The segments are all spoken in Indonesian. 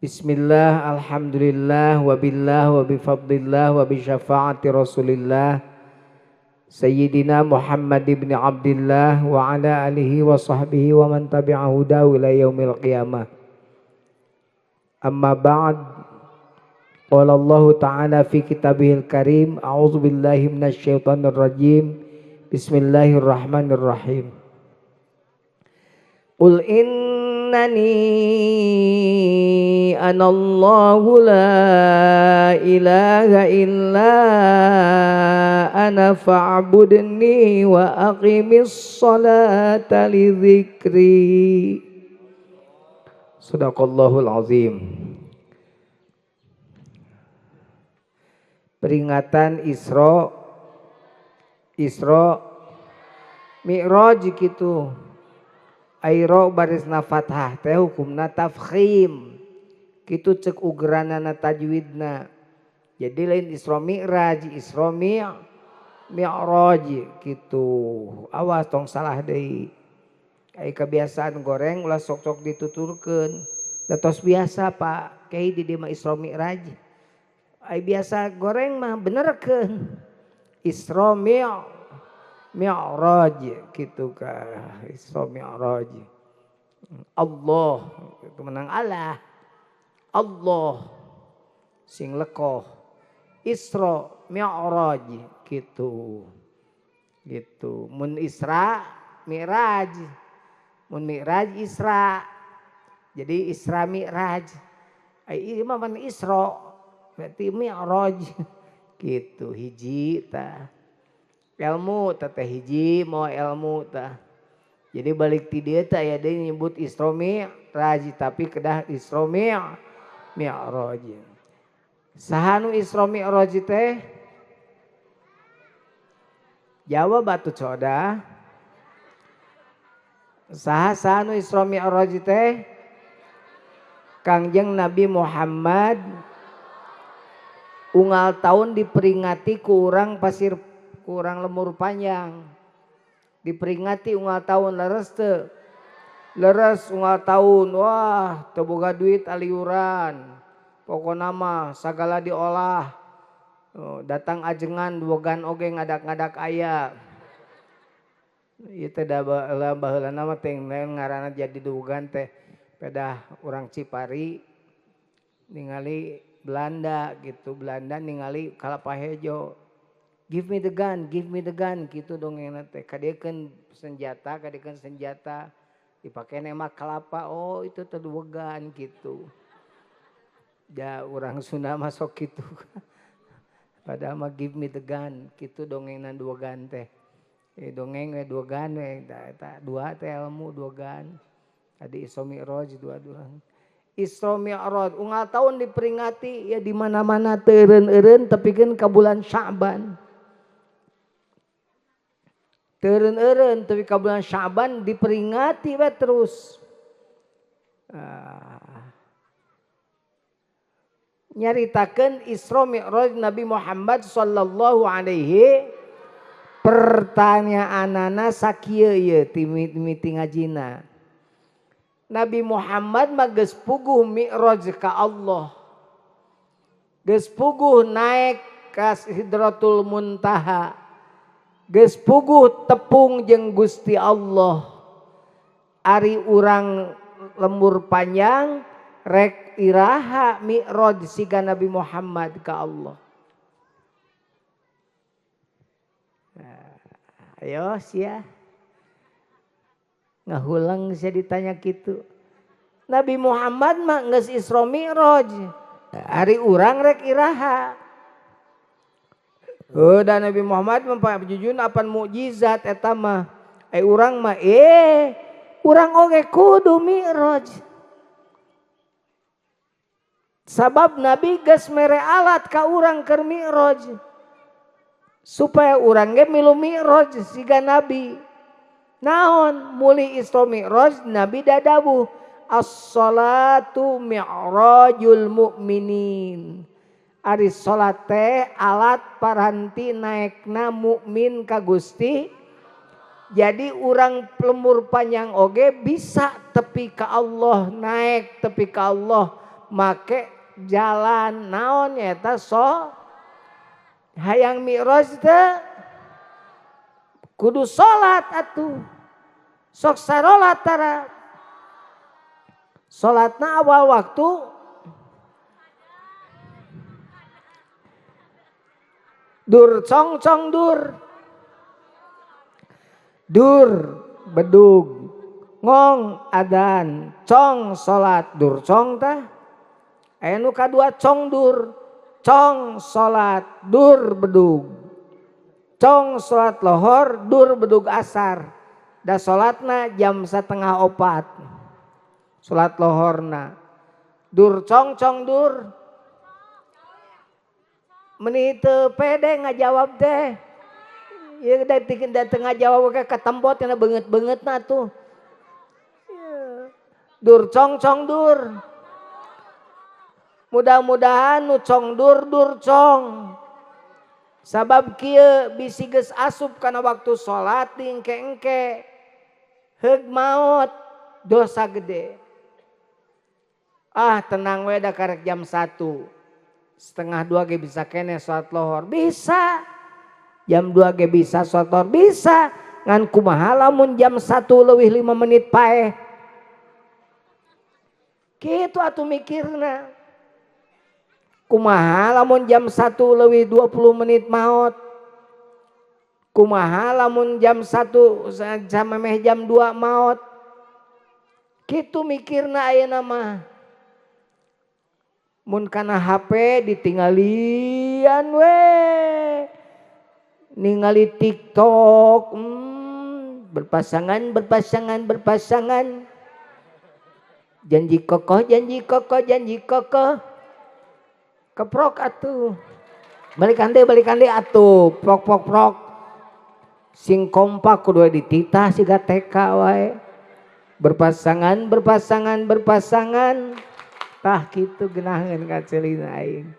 Bismillah, alhamdulillah, wabillah, wabifadlillah, wabisyafaati rasulillah Sayyidina Muhammad ibn Abdillah wa ala alihi wa sahbihi wa man tabi'ahu daw ila yaumil qiyamah. Amma ba'd, qala Allah ta'ala fi kitabihil karim, a'udzu billahi minasyaitonir rajim. Bismillahirrahmanirrahim. Qul innani anallahu la ilaha illa ana fa'budni wa aqimis salata li dzikri. Shadaqallahul azim. Peringatan Isra Mi'raj gitu. Airo barisna fathah teh hukumna tafkhim kitu cek ugeranana tajwidna. Jadi lain Isra Mi'raj, Isra Mi'raj gitu. Awas tong salah deui. Ai kebiasaan goreng ulah sok-sok dituturkeun. Da tos biasa Pak Kiai di dieu mah Isra Mi'raj. Ai biasa goreng mah benerkeun. Isra Mi'raj gitu kah. Isra Mi'raj. Allah itu menang Allah sing lekoh. Isra Mi'raj gitu. Mun Isra Mi'raj. Mun Mi'raj Isra. Jadi Isra Mi'raj. Ieu mah man Isra berarti Mi'raj gitu hiji tah. Ilmu teh hiji mau ilmu tah. Jadi balik ti dieu teh aya deui nyebut Isra Mi'raj tapi kedah Isra Mi'raj. Saha nu Isra Mi'raj teh? Jawab atuh coda. Saha nu Isra Mi'raj teh? Kangjeng Nabi Muhammad unggal tahun diperingati ku urang pasir kurang lemur panjang, diperingati unggal tahun leres unggal tahun, wah teu boga duit aliuran, pokona mah sagala diolah, datang ajengan duogan oge ngadak-ngadak aya. Ieu teh da baheulana mah teh ngaranna jadi duogan teh pedah urang Cipari ningali Belanda gitu, Belanda ningali kalapa hejo. Give me the gun gitu dongengna teh. Kadiekeun senjata dipake nembak kelapa. Oh itu teh duwegan gitu. Ya urang Sunda mah sok kitu. Padahal mah give me the gun gitu dongengna duwegan teh. Dongeng we duwegan we eta dua teh ilmu duwegan. Tadi Isra Mi'raj dua-dua. Isra Mi'raj unggal tahun diperingati ya di mana-mana teu eureun-eureun tepikeun ka bulan Sya'ban. Teureun-eureun tapi ka bulan Sya'ban diperingati we terus. Nyaritakeun Isra Mi'raj Nabi Muhammad sallallahu alaihi pertanyaanana sakieu ieu ti miti ngajina. Nabi Muhammad mah geus puguh Mi'raj ka Allah. Geus puguh naik ka Sidratul Muntaha. Geus puguh tepung jeung Gusti Allah. Ari urang lembur panjang rek iraha Mi'raj siga Nabi Muhammad ka Allah. Ayo sia. Ngahulang sia ditanya kitu. Nabi Muhammad mah geus Isra Mi'raj. Ari urang rek iraha. Dan Nabi Muhammad mempajujun apan mukjizat eta mah. Urang mah urang oge kudu Mi'raj. Sabab Nabi geus mere alat ka urang keur Mi'raj. Supaya urang ge milu Mi'raj siga Nabi. Naon muli Isra Mi'raj Nabi dadabuh as-salatu mi'rajul mu'minin. Ari salat teh alat paranti naekna mukmin ka Gusti Jadi orang lemur panjang oge bisa tepi ke Allah, naik tepi ke Allah make jalan naon eta hayang mi'raj teh kudu salat atuh sok sarolat tara salatna awal waktu dur cong dur bedug ngong adan cong salat dur cong tah aya nu kadua cong dur cong salat dur bedug cong salat lohor dur bedug asar da salatna jam 3:30 salat lohorna dur cong dur menit pede ngajawab teh ieu da teu ngajawab ke ketembot tina beungeut-beungeutna tuh dur cong dur mudah-mudahan nu cong dur cong sabab kieu bisi geus asup kana waktu salat engke-engke heug maot dosa gede tenang we da karek jam 1:30 ge bisa kene salat lohor bisa jam 2 ge bisa salat lohor bisa ngan kumaha lamun jam 1:05 paeh kitu atuh mikirna kumaha lamun jam 1:20 maot kumaha lamun jam 1 sampai jam 2 maot kitu mikirna ayeuna mah mun kana HP ditinggalian we ningali TikTok berpasangan janji kokoh keprok atuh balikan deh atuh prok sing kompak kudu dititah siga TK wae berpasangan tah kitu geunaheun ka ceulina aing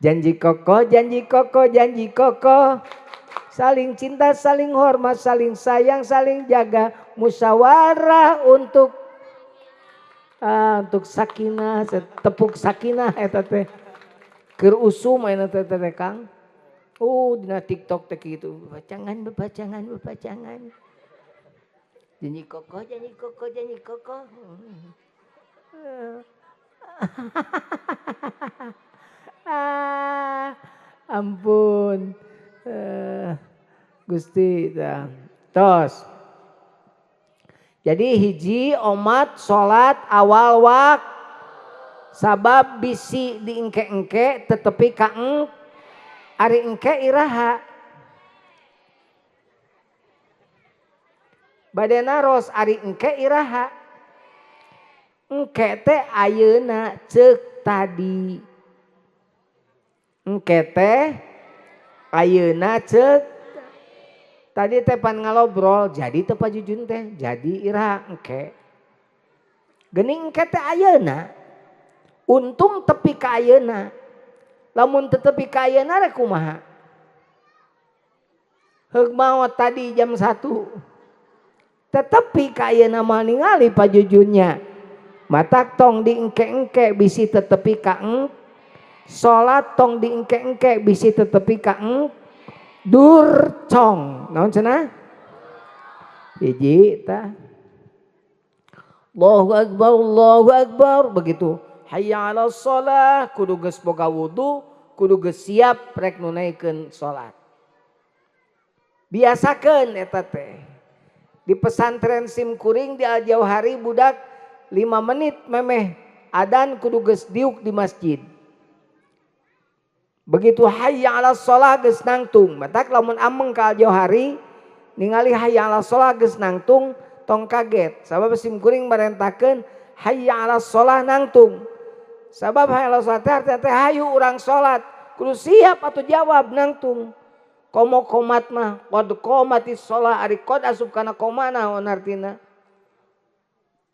janji kokoh saling cinta saling hormat saling sayang saling jaga musyawarah untuk sakinah tepuk sakinah eta teh keur usum ayeuna teh Kang dina TikTok teh kitu bepacangan janji kokoh ampun Gusti tos jadi hiji omat salat awal waktu sabab bisi diengke-engke tetepi ka ari engke iraha bade naros ari engke iraha engke teh ayeuna ceuk tadi engke teh ayeuna ceuk tadi teh pan ngalobrol jadi teu pajujun teh jadi iraha engke geuning engke teh ayeuna untung tepi ka ayeuna lamun teu tepi ka ayeuna rek kumaha heug maot tadi jam 1 tetepi ka ayeuna mah ningali pajujunnya matak tong diengke-engke bisi tetepi ka salat tong diengke-engke bisi tetepi ka dur cong naon cenah hiji tah Allahu akbar begitu hayya 'alas shalah kudu geus boga wudu kudu geus siap rek nunaikeun salat biasakeun eta teh di pesantren Simkuring di Al Jauhari budak 5 menit memeh adan kudu geus diuk di masjid begitu hayya 'alas shalah geus nangtung matak lamun ameng ka Al Jauhari ningali hayya 'alas shalah geus nangtung tong kaget sabab Simkuring merentahkeun hayya 'alas shalah nangtung sabab hayya 'alas shalah teh hayu urang salat kudu siap atuh jawab nangtung komo komat mah qad qomatis shalah ari qad asup kana koma naon artina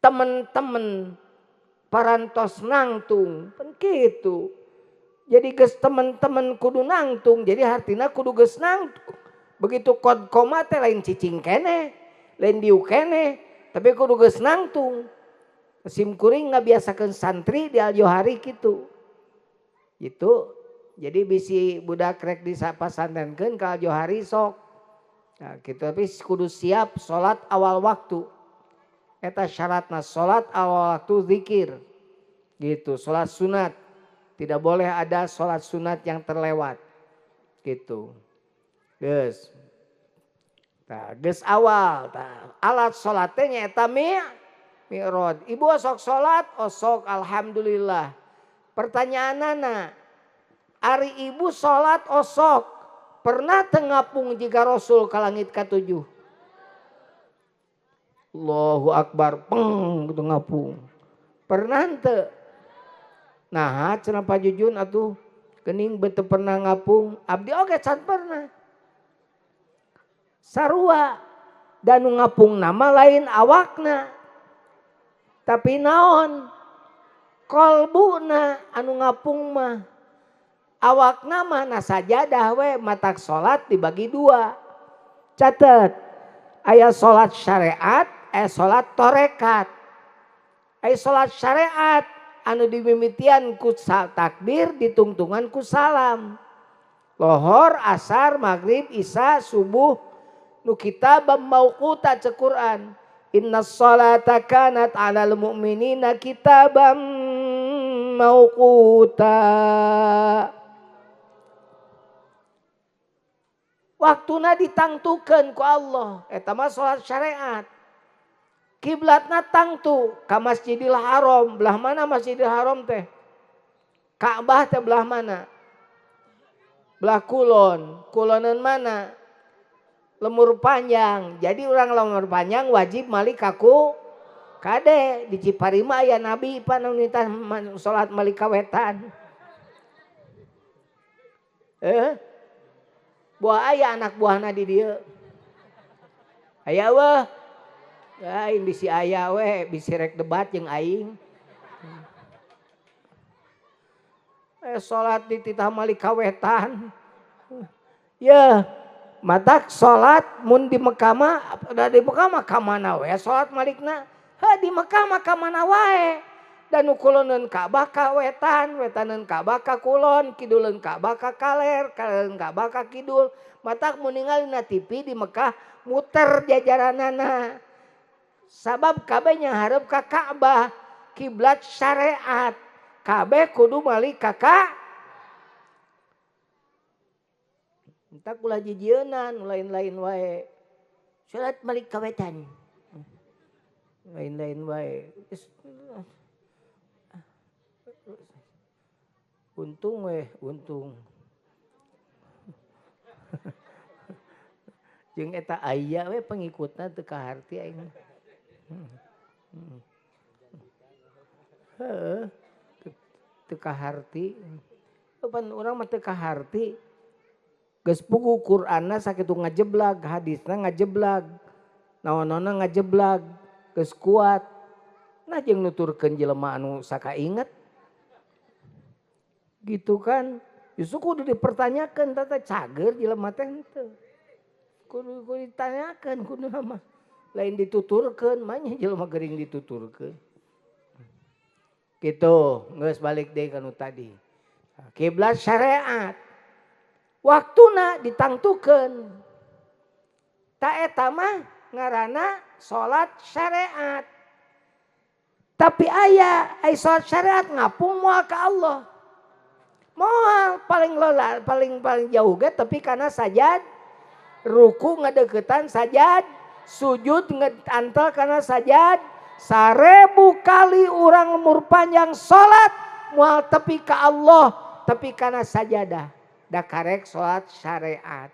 temen-temen parantos nangtung pan kitu jadi geus temen-temen kudu nangtung jadi artina kudu geus nangtung begitu qad qoma teh lain cicing keneh lain diuk keneh tapi kudu geus nangtung Simkuring ngabiasakeun santri di Al-Johari kitu. Itu jadi bisi budak rek disapasantrenkeun ka Al-Johari sok. Nah, gitu tapi kudu siap salat awal waktu. Eta syaratna salat awal waktu zikir. Gitu, salat sunat. Tidak boleh ada salat sunat yang terlewat. Gitu. Geus. Tah, geus awal, tah. Alat salat teh nyaeta mi'raj. Ibu sok salat, sok alhamdulillah. Pertanyaanana, ari ibu salat sok pernah tengapung jika Rasul ka langit ka-7? Allahu Akbar, peng gitu ngapung. Pernah henteu? Nah, cenah Pajujun atuh geuning beuteung pernah ngapung, abdi oge can pernah. Sarua dan ngapung nama lain awakna. Tapi naon? Kolbuna anu ngapung mah. Awakna mah na sajadah we matak salat dibagi dua. Catet, aya salat syariat, aya salat torekat. Aya salat syariat anu dimimitian ku takbir ditungtungan ku salam. Lohor, asar, maghrib, isya, subuh nu kitabam mauquta cek Quran. Inna sholata kanat 'alal mu'minina kitabam mauquta. Waktuna ditangtukeun ku Allah, eta mah salat syariat. Kiblatna tangtu ka Masjidil Haram. Belah mana Masjidil Haram teh? Ka'bah teh belah mana? Belah kulon. Kulonan mana? Lemur panjang. Jadi orang lemur panjang wajib malik kaku kade. Di Ciparima aya Nabi panunita salat malik kawetan. Buah aya anak buahna di dieu. Aya weh. Aing bisi aya we, bisi rek debat jeung aing. Salat di titah malik kawetan. Ya, matak salat mun di Mekah mah, di Mekah mah ka mana we salat malikna? Di Mekah mah ka mana wae. Dan kuloneun Ka'bah ka wetan, wetaneun Ka'bah ka kulon, kiduleun Ka'bah ka kaler, kaleun Ka'bah ka kidul. Matak mun ningalina TV di Mekah muter jajaranana. Sabab kabeh nyaharep ka Ka'bah, kiblat syariat. Kabeh kudu malik ka entak ulah jijieunan lain-lain wae. Salat malik ka wetan. Lain-lain wae. Untung we, untung. Jeung eta aya we pengikutna teu kaharti aing. Teu kaharti. Pan urang mah teu kaharti. Geus puguh Qur'anna sakitu ngajeblag, hadisna ngajeblag. Naon-naonna ngajeblag, geus kuat. Nah jeung nuturkeun jelema anu sakainget. Gitu kan. Justru kudu dipertanyakeun tata cager jelema teh henteu. Kudu ditanyakeun kudu mah. Lain dituturkeun, manya jelema geuring dituturkeun. Gitu, geus balik deui ka nu tadi. Kiblat syariat. Waktuna ditangtukeun. Ta eta mah ngaranna salat syariat. Tapi aya salat syariat ngapung moal ka Allah. Moal paling jauh ge tapi kana sajad, ruku ngadeuketan sajad, sujud antel karena sajad. 1000 kali orang umur panjang salat moal tepi ka Allah, tepi kana sajadah. Da karek salat syariat.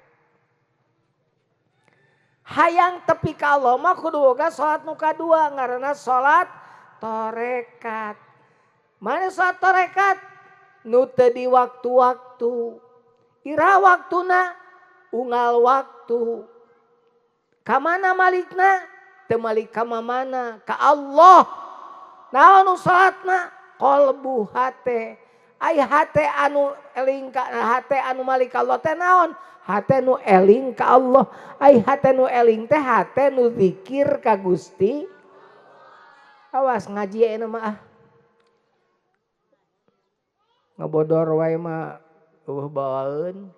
Hayang tepi ka Allah mah kudu boga salat nu kadua ngaranna salat torekat. Mana salat torekat? Nu teu di waktu-waktu. Ira waktuna unggal waktu. Ka mana malikna? Teu malik ka mana? Ka Allah. Naon salatna? Qalbu hate. Ai hate anu eling ka hate anu malik ka Allah teh naon? Hate nu eling ka Allah. Ai hate nu eling teh hate nu zikir ka Gusti Awas ngaji ya mah ah. Ngebodor wae mah bawaeun.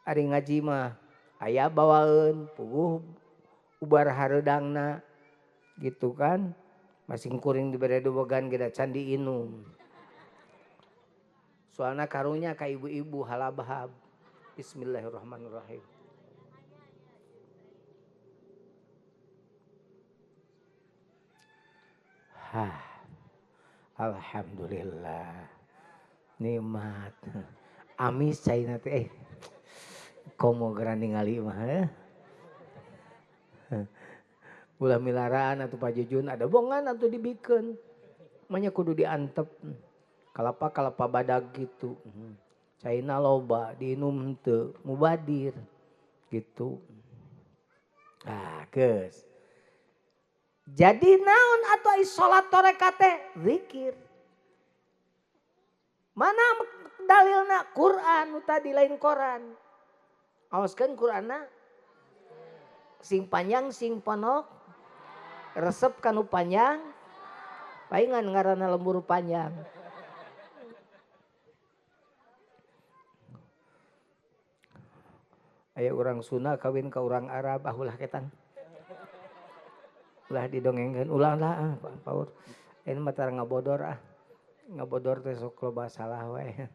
Ari ngaji mah aya bawaeun puguh ubar hareudangna gitu kan. Masing kuring dibere bogan geda candi inum. Soalna karunya ka ibu-ibu halabahab. Bismillahirrahmanirrahim. Alhamdulillah. Nikmat. Amis caina teh komo geran ningali mah ulah milaraan atau pajujun ada bongan atau dibikeun. Manya kudu diantep. Kalapa badag gitu. Caina loba diinum teu mubadir gitu. Geus. Jadi naon atuh salat tarekat teh zikir. Mana dalilna Quran tadi lain Quran. Awaskeun Qur'anna sing panjang sing ponok resep kanu panjang paingan ngaranna lembur panjang. Aya urang Sunda kawin ka urang Arab ulah ketan. Ulah didongengkeun ulah lah paur. Ini mah tara ngabodor ah. Ngabodor teh sok loba salah wae.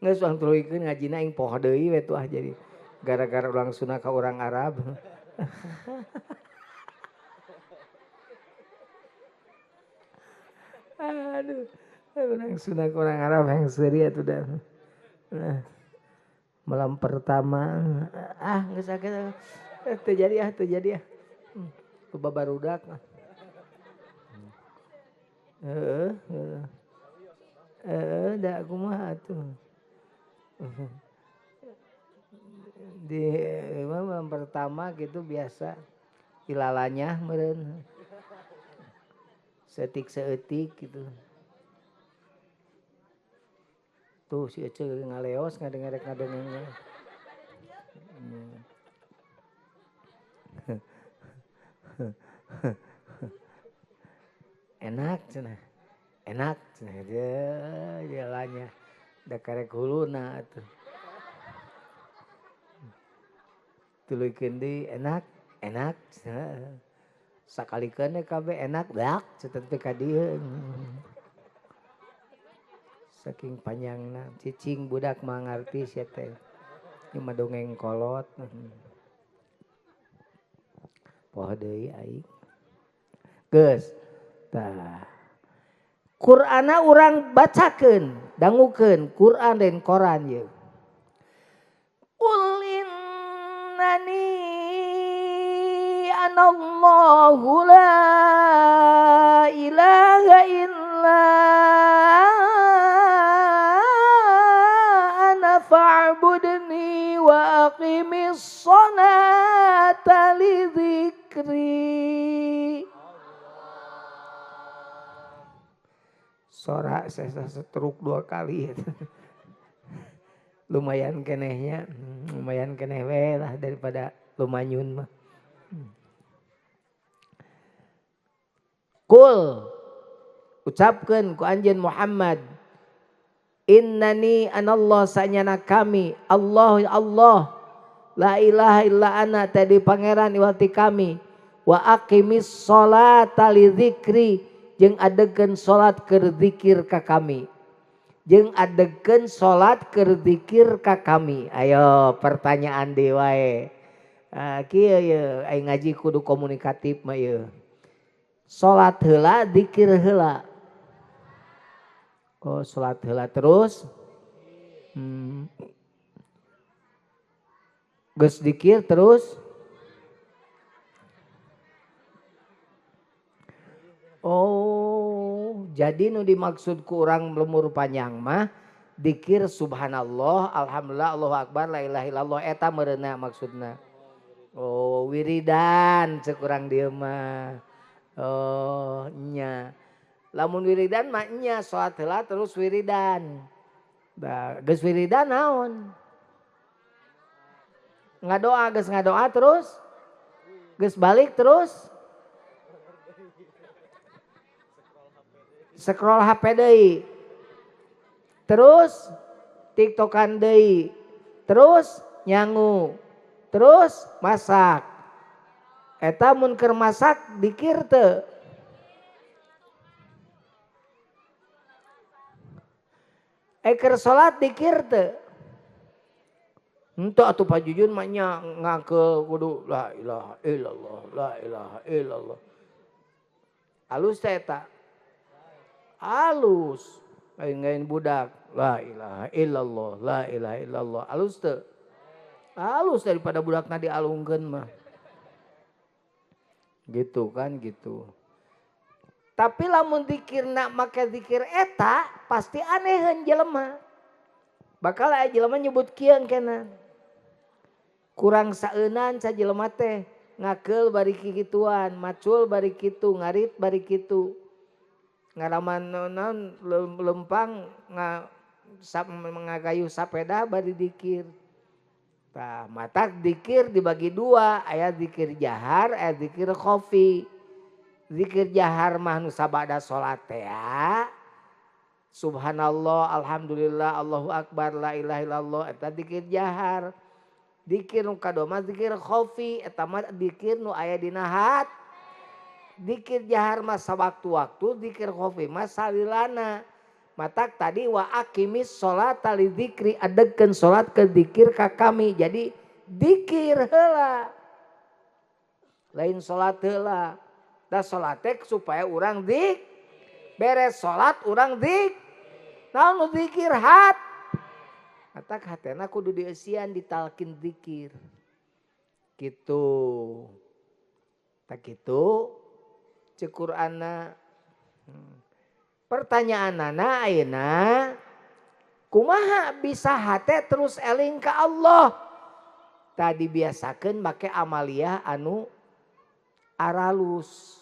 Geus urang tuluikeun ngajina ing poho deui we tuh ah jadi gara-gara urang Sunda ka urang Arab. Aduh, urang Sunda ka urang Arab yang seuri atuh dah. Malam pertama geus sakitu teu jadi ah. Loba barudak. Da kumaha atuh. Di malam pertama gitu biasa ilalanya meureun. Setik seeutik gitu. Tuh si Ece ngaleos ngadengeng. Enak cenah dia jalannya da karek huluna atuh. Tuluikeun deui enak sakalikeun kabeh enak dak cetet teh ka dieu. Saking panjangna cicing budak mah ngarti sia teh. Ieu mah dongeng kolot. Poho deui aing. Geus. Tah. Qur'ana urang bacakeun, dangukeun Qur'an dan Quran ye. Qul innani anallahu la ilaha illa ana fa'budni wa aqimis sholata li dzikri. Sorak saya setruk 2 kali. Lumayan kenehnya, lumayan keneh we lah daripada lumanyun mah. Qul ucapkeun ku anjeun Muhammad innani anallah sanyana kami Allah la ilaha illa ana tadi pangeran iwati kami wa aqimis sholata li dzikri jeung adegeun salat keur zikir ka kami. Jeung adegeun salat keur zikir ka kami. Ayo pertanyaan deui wae. Kieu ye aing ngaji kudu komunikatif mah ye. Salat heula zikir heula. Oh salat heula terus. Geus zikir terus. Oh, jadi nu dimaksud ku urang lemur panjang mah dikir subhanallah, alhamdulillah, Allahu akbar, la ilaha illallah eta meureunna maksudna. Oh, wiridan ceuk urang dieu mah. Oh, nya. Lamun wiridan mah nya salat heula terus wiridan. Da, geus wiridan naon? Ngadoa geus ngadoa terus? Geus balik terus? scroll HP deui. Terus tiktokan deui. Terus nyangu. Terus masak. Eta mun keur masak dikir teu? Keur salat dikir teu? Henteu atuh pajujun mah nya ngangkeul kudu la ilaha illallah, la ilaha illallah. Alus teh eta. Alus. Lain budak, la ilaha illallah, la ilaha illallah. Alus teu? Alus daripada budakna dialungkeun mah. Gitu kan gitu. Tapi lamun zikirna make zikir eta pasti aneheun jelema. Bakal aya jelema nyebut kieu engkena. Kurang saeunan sa jelema teh ngakeul bari kikituan, macul bari kitu, ngarit bari kitu. Ngaraman naon lempang ngagayuh sapeda bari dikir. Tah matak dikir dibagi dua, aya zikir jahar, aya zikir khofi. Zikir jahar mah nu sabada salat teh ya. Subhanallah, alhamdulillah, Allahu akbar, la ilaha illallah eta zikir jahar. Zikir nu kadua mah zikir khofi, eta mah zikir nu aya dina hat. Zikir jahar mah sawaktu-waktu, zikir khofi mah salilana. Matak tadi wa aqimis sholata li dzikri, adegkeun salat ke zikir ka kami. Jadi zikir heula. Lain salat heula. Da salat teh supaya urang zik. Beres salat urang zik. Naon nu zikir hat. Matak hatena kudu dieusian ditalkin zikir. Gitu. Tak gitu. Cek Qur'anna. Pertanyaanana ayeuna kumaha bisa hate terus eling ka Allah? Tadi biasakeun make amaliyah anu aralus.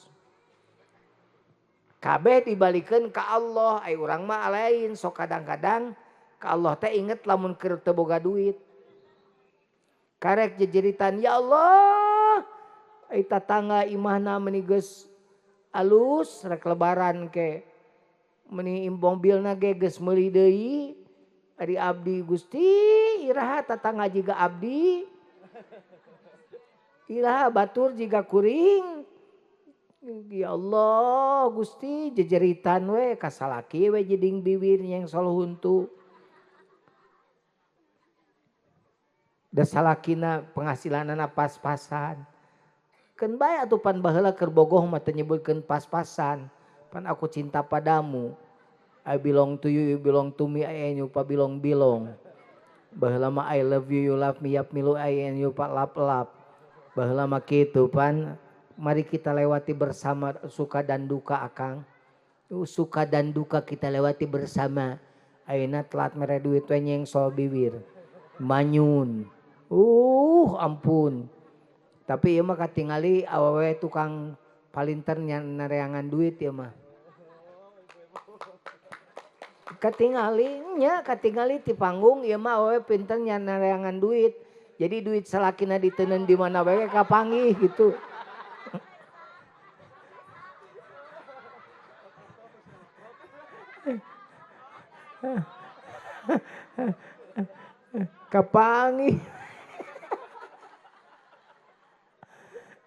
Kabeh dibalikeun ka Allah, ai urang mah lain sok kadang-kadang ka Allah teh inget lamun keur teu boga duit. Karek jejeritan ya Allah, ai tatangga imahna meuni geus alus rek lebaran ke. Meuni mobilna ge geus meuli deui. Ari abdi Gusti iraha tatangga jiga abdi. Iraha batur jiga kuring. Ya Allah Gusti jejeritan we kasalaki we jeding bibir yang solo huntu. Da salakina penghasilanana pas-pasan. Keun bae atuh pan baheula keur bogoh mah teu nyebutkeun pas-pasan. Pan aku cinta padamu. I belong to you, you belong to me, I and you pa bilong-bilong. Baheula mah I love you, you love me, yap milu I and you pa lap-lap. Baheula mah kitu pan. Mari kita lewati bersama suka dan duka akang. Suka dan duka kita lewati bersama. Ayeuna telat mere duit we nyengsol bibir. Manyun. Ampun. Tapi ieu mah katingali awewe tukang palinter nareangan duit ya mah. Katingali ti panggung ieu mah awewe pinter nareangan duit. Jadi duit salakina diteuneun di mana bae kapanggih gitu. Kapangi.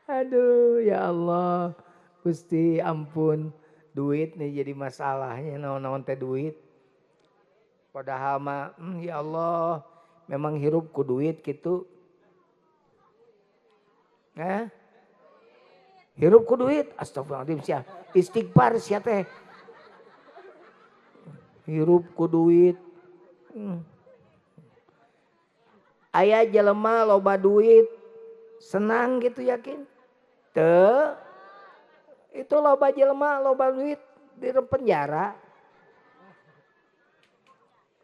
Aduh ya Allah. Gusti ampun. Duit nih jadi masalahnya. Naon-naon teh duit. Padahal mah ya Allah. Memang hirup ku duit gitu. Hirup ku duit. Astagfirullahaladzim sia. Istighfar sia teh. Hirup ku duit. Aya jelema loba duit senang gitu yakin? Teu. Itu loba jelema loba duit di penjara.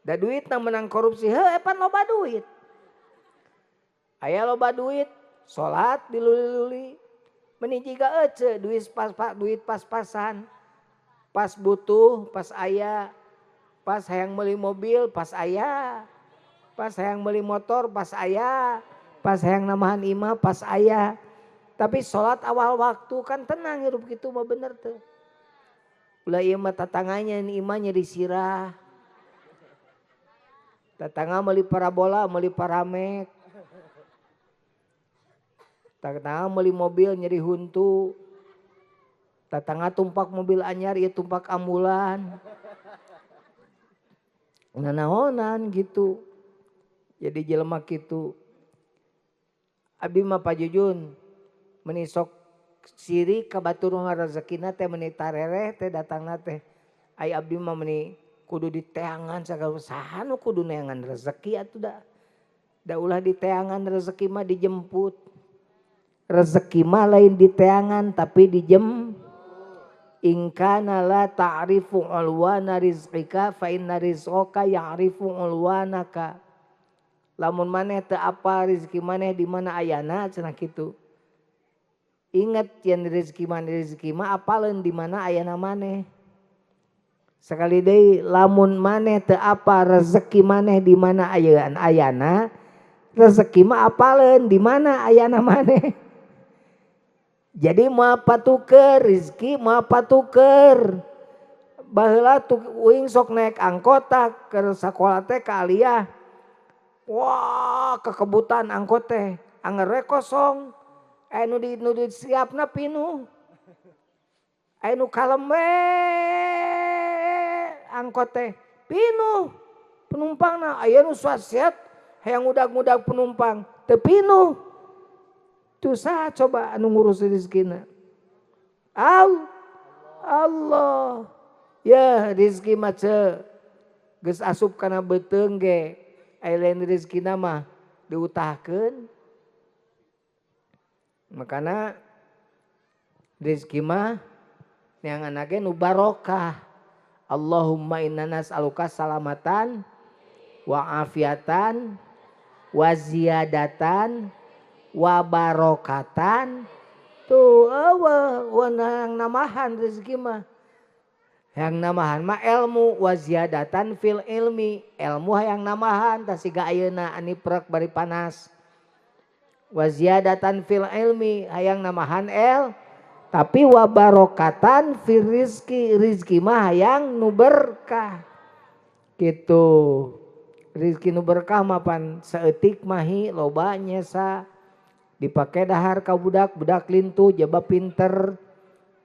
Da duit na menang korupsi, pan loba duit. Aya loba duit, salat diluli-luli. Meni jiga ece duit pas-pasan. Pas butuh, pas aya. Pas hayang meuli mobil, pas aya. Pas hayang meuli motor, pas aya. Pas hayang namahan imah, pas aya. Tapi sholat awal waktu kan tenang hirup gitu mah bener tuh. Ulah ieu mah tatanganya ini imah nyeri sirah. Tatangga meuli parabola, meuli paramek. Tatangga meuli mobil nyeri huntu. Tatangga tumpak mobil anyar ieu tumpak ambulan. Nanaonan gitu. Jadi jelema kitu. Abi mah pajujun menisok siri ka batur rezekina teh meuni tarereh teh datangna teh. Ai abdi mah meuni kudu diteangan sagala saha nu kudu neangan rezeki atuh da. Da ulah diteangan rezeki mah dijemput. Rezeki mah lain diteangan tapi in kana la ta'rifu ulwana rizqika fa inna rizqaka ya'rifu ulwanaka. Lamun maneh teu apa rezeki maneh di mana ayana cenah kitu. Ingat yen rezeki mah apaleun di mana ayana maneh. Sekali deui lamun maneh teu apa rezeki maneh di mana ayana, rezeki mah apaleun di mana ayana maneh. Jadi moal patuker rezeki moal patuker. Baheula uing sok naik angkota ke sakola teh ka aliyah. Wah kekebutan angkot teh anger we kosong. Anu di siapna pinuh. Anu kalem we angkot teh pinuh penumpangna. Aya nu swasiat hayang ngudag-ngudag penumpang teu pinuh. Tuh saha coba anu ngurus rezekina? Allah. Ya rezeki mah geus asup kana beuteung ge. Lain rezekina mah diutahkeun. Makana rezeki mah neangan ge nu barokah. Allahumma inna nas'aluka salamatan wa afiatan wa ziyadatan wa barokatan. Tuh yang namahan rezeki mah. Yang namahan mah ilmu wa ziyadatan fil ilmi. Ilmu hayang namahan tah siga ayeuna ani prek bari panas. Wa ziyadatan fil ilmi hayang namahan tapi wa barokatan fil rizki mah hayang nu berkah. Gitu. Rizki nu berkah mah pan saeutik mahi loba nyesa. Dipake dahar ka budak lintu jaba pinter.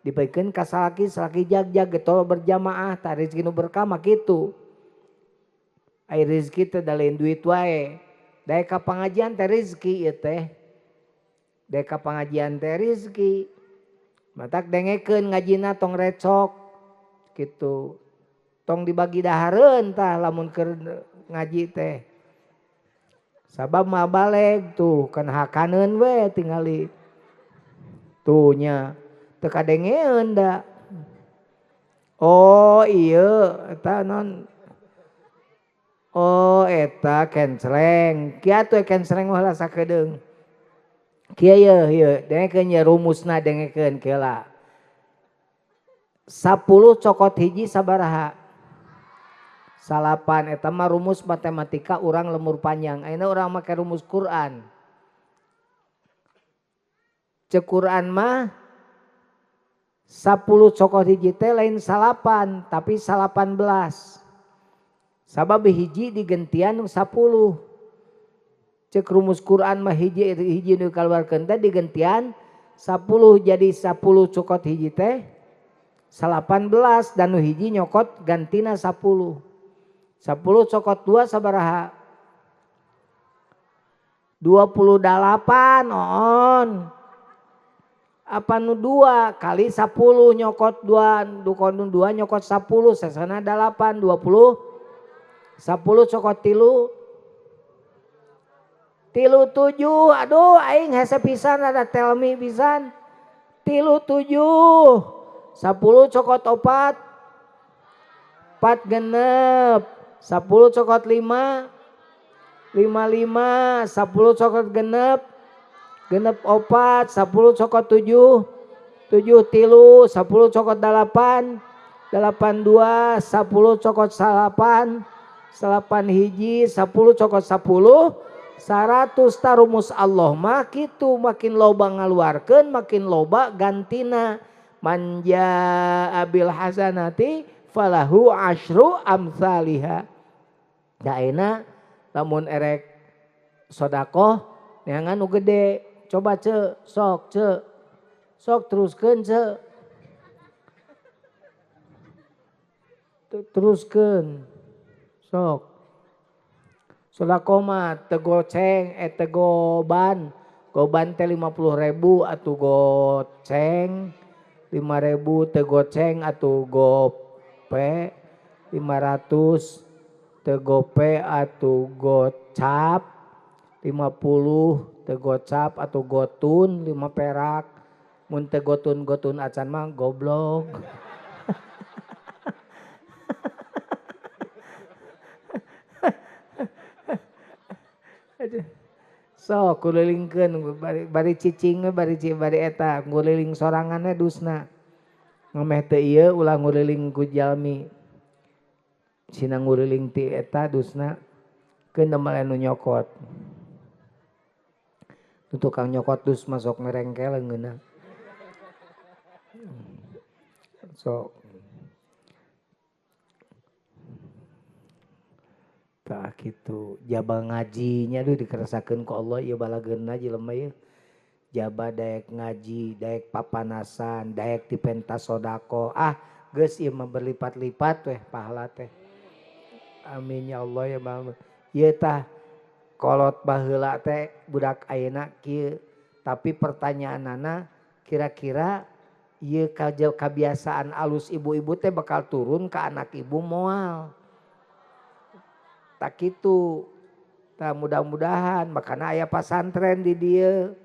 Dibaikeun ka salaki jagjag getol berjamaah tah rezeki nu berkah mah kitu. Ai rezeki teh da lain duit wae. Daek ka pangajian teh rezeki ieu teh. Daek ka pangajian teh rezeki. Matak dengekeun ngajina tong recok kitu. Tong dibagi dahareun tah lamun keur ngaji teh. Sabab mah baleg tuh kan hakaneun we tingali. Tuh nya teu kadengeun da. Oh ieu eta non. Oh eta kenceleng. Kieu atuh kenceleng mah lah sakedeung. Kieu ieu dengekeun nya rumusna dengekeun keula. 10 cokot hiji sabaraha? 8 eta mah rumus matematika urang lemur panjang. Ayeuna urang make rumus Quran. Cek Quran mah 10 cokot hiji teh lain 8 tapi 18. Sabab hiji digentian 10. Cek rumus Quran mah hiji nu kaluarkeun teh digentian 10 jadi 10 cokot hiji teh 18 dan nu hiji nyokot gantina 10. 10 cokot 2 sabaraha? 28 on. Apa nu 2 kali 10 nyokot 2 dukon 2 nyokot 10 sesana 8 20 10 cokot 3 7 aduh aing hese pisan ada telmi pisan 7 10 cokot 4 4 genep 10 cokot 5 55 10 cokot genep 4 10 cokot 7 tilu 10 cokot 8 82 10 cokot 8 hiji 10 cokot 10 100 tarumus Allah mah kitu makin loba ngaluarkeun makin loba gantina manja abil hasanati falahu asyru amsalihha. Da ayeuna lamun erek sedekah neangan nu gede, coba sok teruskeun teruskeun sok. Sedekah mah teu goceng teu goban teh 50.000 atuh goceng 5.000 teu goceng atuh gope 500 teu gope atuh gocap 50 teu gocap atuh gotun 5 perak mun teu gotun acan mah goblok. So kulilingkeun bari cicing bari eta nguliling sorangan we dusna. Ngameh teu ieu ulah nguliling ku jalmi. Sina nguliling ti eta dusna keun damel anu nyokot. Tu tukang nyokot dus masuk ngerengkel leungeunna. So tah kitu jaba ngajinya duh dikeresakeun ku Allah ieu balageunna jelema ieu jaba daek ngaji daek papanasan daek ti pentas sodako geus ieu mah berlipat-lipat weh pahala teh amin ya Allah ya bang ieu tah kolot baheula teh budak ayeuna kieu tapi pertanyaanana kira-kira ieu kebiasaan alus ibu-ibu teh bakal turun ke anak ibu moal tak gitu tak mudah-mudahan makanya aya pasantren di dieu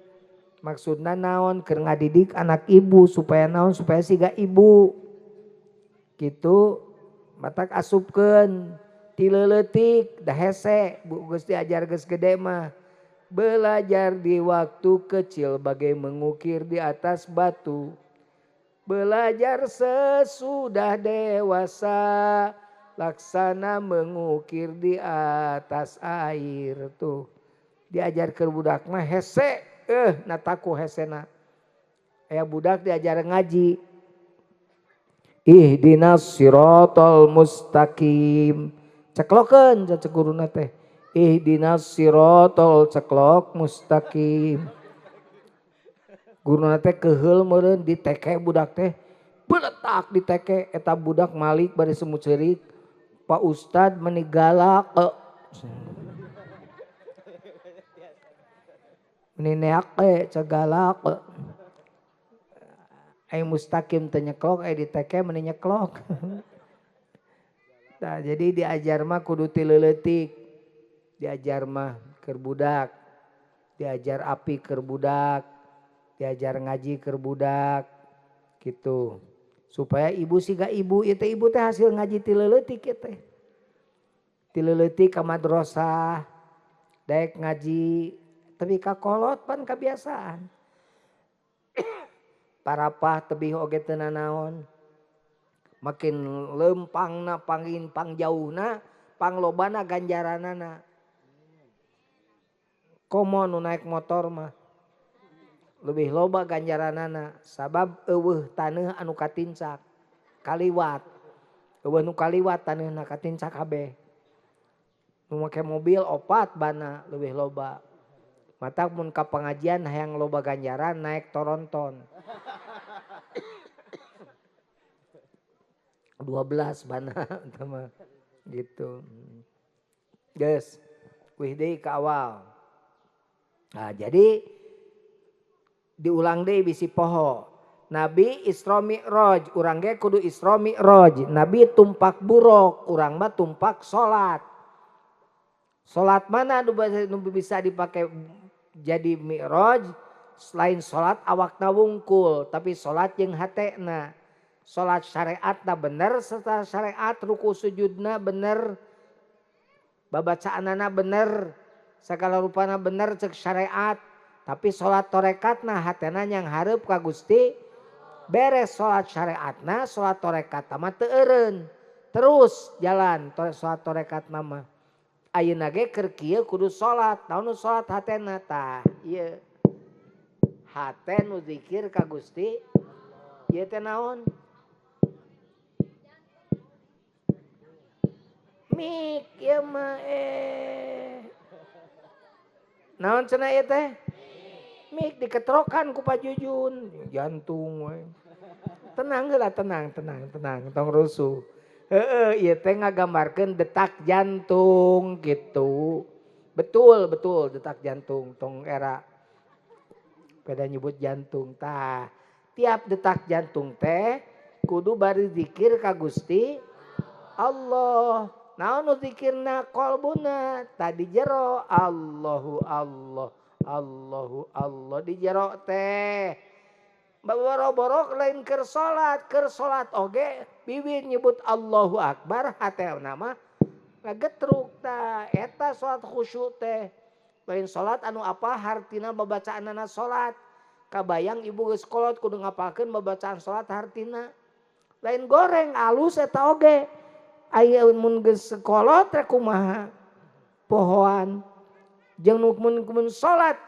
maksudna naon keur ngadidik anak ibu supaya naon supaya siga ibu gitu matak asupkeun ti leuleutik da hese geus diajar geus gede mah belajar di waktu kecil bagai mengukir di atas batu belajar sesudah dewasa laksana mengukir di atas air tuh diajar ke budak mah hese nataku hesena aya budak diajar ngaji ihdinas siratal mustaqim ceklokeun cek guruna teh ihdinas siratal ceklok mustaqim guruna teh keheul meureun diteke budak teh beletak diteke eta budak malik bari semut ceurik Pak Ustad menigalak menineak cegalak ai mustaqim teu nyeklok ai diteke meni nyeklok. Nah, jadi diajar mah kudu ti leuleutik. Diajar mah keur budak. Diajar api keur budak. Diajar ngaji keur budak. Gitu. Supaya ibu siga ibu ieu teh ibu teh hasil ngaji ti leuleutik ieu teh. Ti leuleutik ka madrasah. Daek ngaji tapi ka kolot pan kebiasaan. Parapah tebih oge teu nanaon. Makin lempangna pangin pangjauhna panglobana ganjaranana. Komo nu naik motor mah lebih loba ganjaranana sabab eueuh taneuh anu katincak kaliwat eueuh nu kaliwat taneuhna katincak kabeh nu make mobil 4 bana leuwih loba matak mun ka pengajian hayang loba ganjaran naik toronton 12 bana mah gitu geus wih deui ka awal. Nah jadi diulang deui bisi poho. Nabi Isra Mi'raj, urang ge kudu Isra Mi'raj. Nabi tumpak buruk, urang mah tumpak salat. Salat mana nu bisa dipakai jadi Mi'raj selain salat awakna wungkul, tapi salat jeung hatena. Salat syariatna bener serta syariat ruku sujudna bener. Babacaanana bener, segala rupana bener cek syariat. Tapi sholat torekatna hatena yang hareup ka Gusti beres sholat syariatna sholat torekatna mah teu eureun terus jalan sholat torekatna mah ayeuna ge keur kieu kudu sholat naon nu sholat hatena tah ieu hate nu zikir ka Gusti Ieu teh naon? Mik ieu mah naon cenah ieu teh? Mik diketrokan ku Pak Jujun, jantung we. Tenang heula, tenang. Tong rusuh. Heeh, ieu teh ngagambarkeun detak jantung gitu. Betul detak jantung tong era beda nyebut jantung tah. Tiap detak jantung teh kudu bari zikir ka Gusti Allah. Naon nu zikirna qalbuna tadi jero Allahu Allah. Allahu Allah di jero teh. Boro-boro lain keur salat oge bibir nyebut Allahu Akbar hatena mah ngagetruk tah eta salat khusyuk teh. Lain salat anu apa hartina babacaanna salat. Kabayang ibu geus kolot kudu ngapalkeun babacaan salat hartina. Lain goreng alus eta oge. Aya mun geus kolot rek kumaha? Pohoan. Jeung mun salat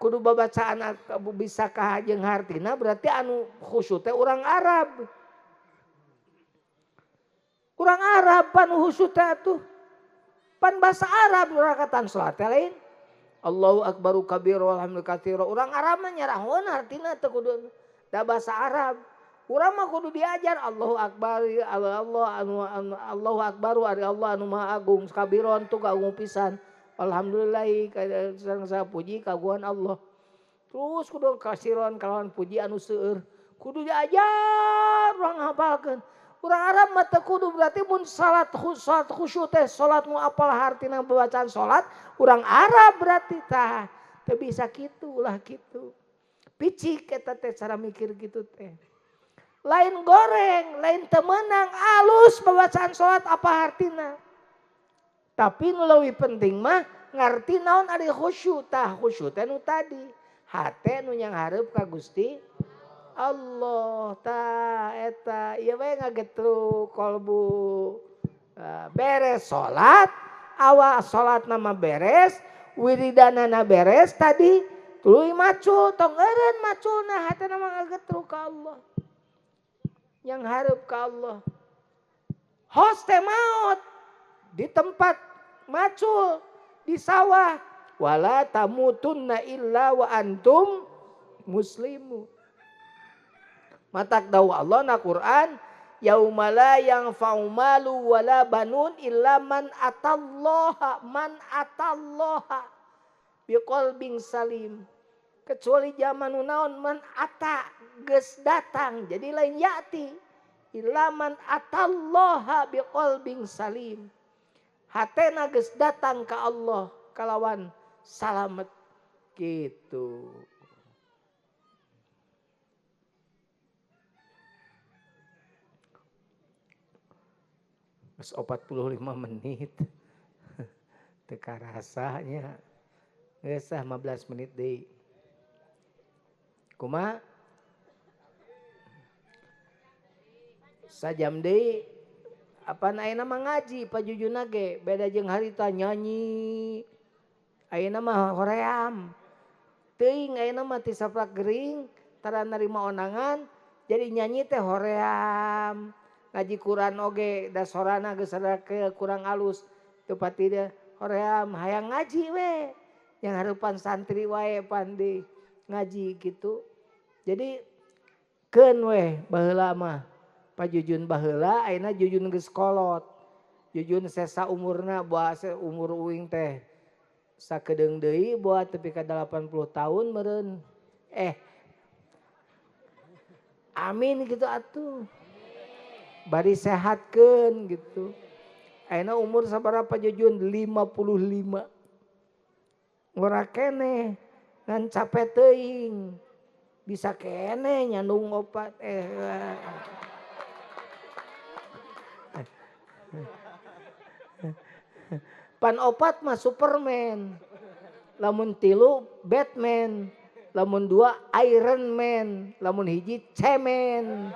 kudu babacaan bisa ka jeung hartina berarti anu khusyuk teh urang Arab. Urang Arab pan khusyuk teh atuh. Pan bahasa Arab rakatan salat teh lain. Allahu akbaru kabir walhamdulillah katsira. Urang Arab mah nyarahon artina teh kudu da bahasa Arab. Urang mah kudu diajar Allahu akbar Allahu akbaru ari Allah anu maha agung kabiron tu kagung pisan. Alhamdulillah sareng puji kagungan Allah. Terus kudu kasiron kalawan puji anu seueur. Kudu diajar urang hafalkeun. Urang Arab mah teu kudu berarti mun salat khusyuk teh salat nu apal hartina bacaan salat urang Arab berarti tah. Teu bisa kitu ulah kitu. Picik eta teh cara mikir kitu teh. Lain goreng, lain teu meunang alus bacaan salat apa hartina. Tapi nu leuwih penting mah ngarti naon ari khusyuk tah. Khusyuk teh nu tadi. Hate nu nyang hareup ka Gusti Allah tah eta ieu we ngagetruk kolbu. Beres salat, awal salat nama beres, wiridanana beres tadi tuluy macul tong eureun maculna hatena mah ngagetruk ka Allah. Yang hareup ka Allah. Hos teh maot di tempat macul di sawah wala tamutunna illa wa antum muslimun. Matak dawu Allah na Quran yaumala yang faumalu wala banun illa man atallaha biqalbin salim. Kecuali zaman naon man ata geus datang jadi lain yati illa man atallaha biqalbin salim. Hatena geus datang ka Allah kalawan salamet gitu. Geus 45 menit. Teka rasanya. Geus 15 menit deui. Kumaha? Sajam deui. Apa ayeuna mah ngaji Pak Jujuna ge beda jeung harita nyanyi. Ayeuna mah hoream. Teuing ayeuna mah ti saplak gering tara narima onangan jadi nyanyi teh hoream. Ngaji Quran oge da sorana geus kurang alus teu pati dia hoream hayang ngaji we. Yang hareupan santri wae pandi ngaji gitu. Jadi keun we baheula mah Pak Jujun baheula ayeuna Jujun geus kolot. Jujun sesa umurna bae umur uing teh sakedeung deui buat tepi ka 80 tahun meureun. Amin gitu atuh. Bari sehatkeun gitu. Ayeuna umur sabaraha Pak Jujun 55. Ora keneh ngan capek teuing. Bisa keneh nyandung opat Pan opat mah Superman. Lamun 3 Batman. Lamun 2 Iron Man. Lamun hiji cemen.